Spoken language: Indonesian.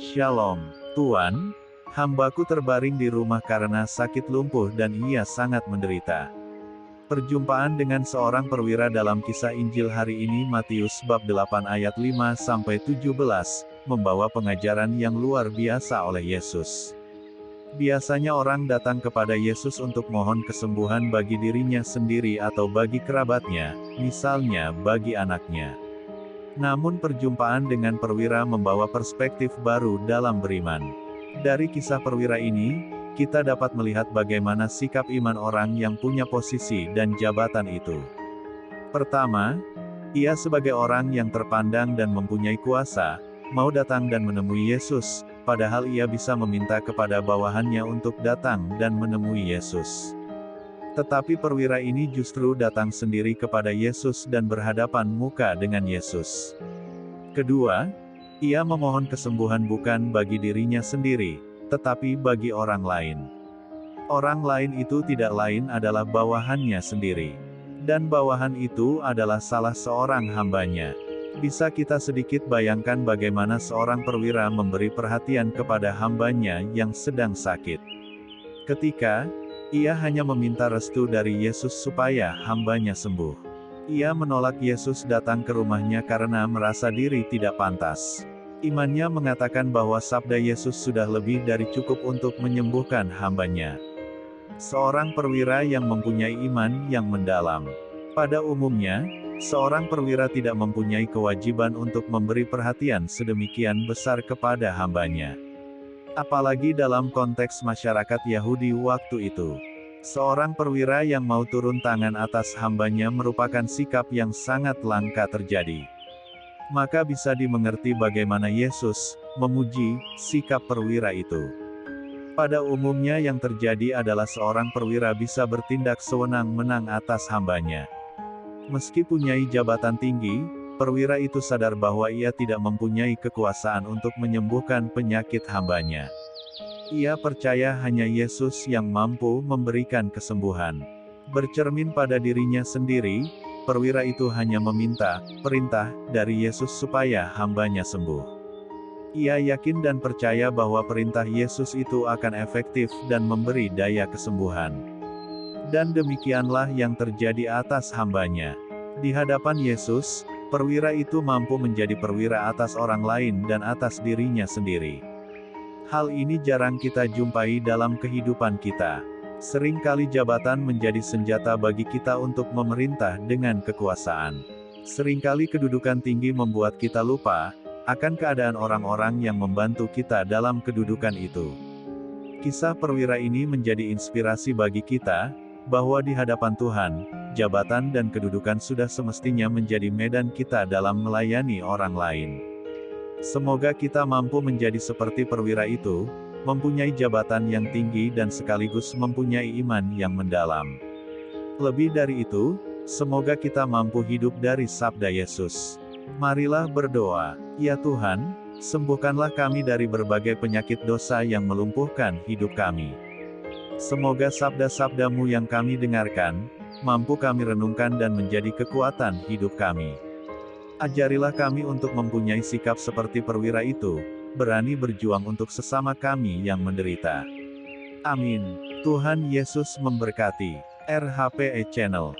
Shalom, Tuan. Hambaku terbaring di rumah karena sakit lumpuh dan ia sangat menderita. Perjumpaan dengan seorang perwira dalam kisah Injil hari ini Matius bab 8 ayat 5-17, membawa pengajaran yang luar biasa oleh Yesus. Biasanya orang datang kepada Yesus untuk mohon kesembuhan bagi dirinya sendiri atau bagi kerabatnya, misalnya bagi anaknya. Namun perjumpaan dengan perwira membawa perspektif baru dalam beriman. Dari kisah perwira ini, kita dapat melihat bagaimana sikap iman orang yang punya posisi dan jabatan itu. Pertama, ia sebagai orang yang terpandang dan mempunyai kuasa, mau datang dan menemui Yesus, padahal ia bisa meminta kepada bawahannya untuk datang dan menemui Yesus. Tetapi perwira ini justru datang sendiri kepada Yesus dan berhadapan muka dengan Yesus. Kedua, ia memohon kesembuhan bukan bagi dirinya sendiri, tetapi bagi orang lain. Orang lain itu tidak lain adalah bawahannya sendiri. Dan bawahan itu adalah salah seorang hambanya. Bisa kita sedikit bayangkan bagaimana seorang perwira memberi perhatian kepada hambanya yang sedang sakit. Ketika ia hanya meminta restu dari Yesus supaya hambanya sembuh. Ia menolak Yesus datang ke rumahnya karena merasa diri tidak pantas. Imannya mengatakan bahwa sabda Yesus sudah lebih dari cukup untuk menyembuhkan hambanya. Seorang perwira yang mempunyai iman yang mendalam. Pada umumnya, seorang perwira tidak mempunyai kewajiban untuk memberi perhatian sedemikian besar kepada hambanya. Apalagi dalam konteks masyarakat Yahudi waktu itu. Seorang perwira yang mau turun tangan atas hambanya merupakan sikap yang sangat langka terjadi. Maka bisa dimengerti bagaimana Yesus memuji sikap perwira itu. Pada umumnya yang terjadi adalah seorang perwira bisa bertindak sewenang-wenang atas hambanya. Meski punyai jabatan tinggi, perwira itu sadar bahwa ia tidak mempunyai kekuasaan untuk menyembuhkan penyakit hambanya. Ia percaya hanya Yesus yang mampu memberikan kesembuhan. Bercermin pada dirinya sendiri, perwira itu hanya meminta perintah dari Yesus supaya hambanya sembuh. Ia yakin dan percaya bahwa perintah Yesus itu akan efektif dan memberi daya kesembuhan. Dan demikianlah yang terjadi atas hambanya. Di hadapan Yesus, perwira itu mampu menjadi perwira atas orang lain dan atas dirinya sendiri. Hal ini jarang kita jumpai dalam kehidupan kita. Seringkali jabatan menjadi senjata bagi kita untuk memerintah dengan kekuasaan. Seringkali kedudukan tinggi membuat kita lupa akan keadaan orang-orang yang membantu kita dalam kedudukan itu. Kisah perwira ini menjadi inspirasi bagi kita, bahwa di hadapan Tuhan, jabatan dan kedudukan sudah semestinya menjadi medan kita dalam melayani orang lain. Semoga kita mampu menjadi seperti perwira itu, mempunyai jabatan yang tinggi dan sekaligus mempunyai iman yang mendalam. Lebih dari itu, semoga kita mampu hidup dari sabda Yesus. Marilah berdoa. Ya Tuhan, sembuhkanlah kami dari berbagai penyakit dosa yang melumpuhkan hidup kami. Semoga sabda-sabda-Mu yang kami dengarkan, mampu kami renungkan dan menjadi kekuatan hidup kami. Ajarilah kami untuk mempunyai sikap seperti perwira itu, berani berjuang untuk sesama kami yang menderita. Amin. Tuhan Yesus memberkati. RHPE Channel.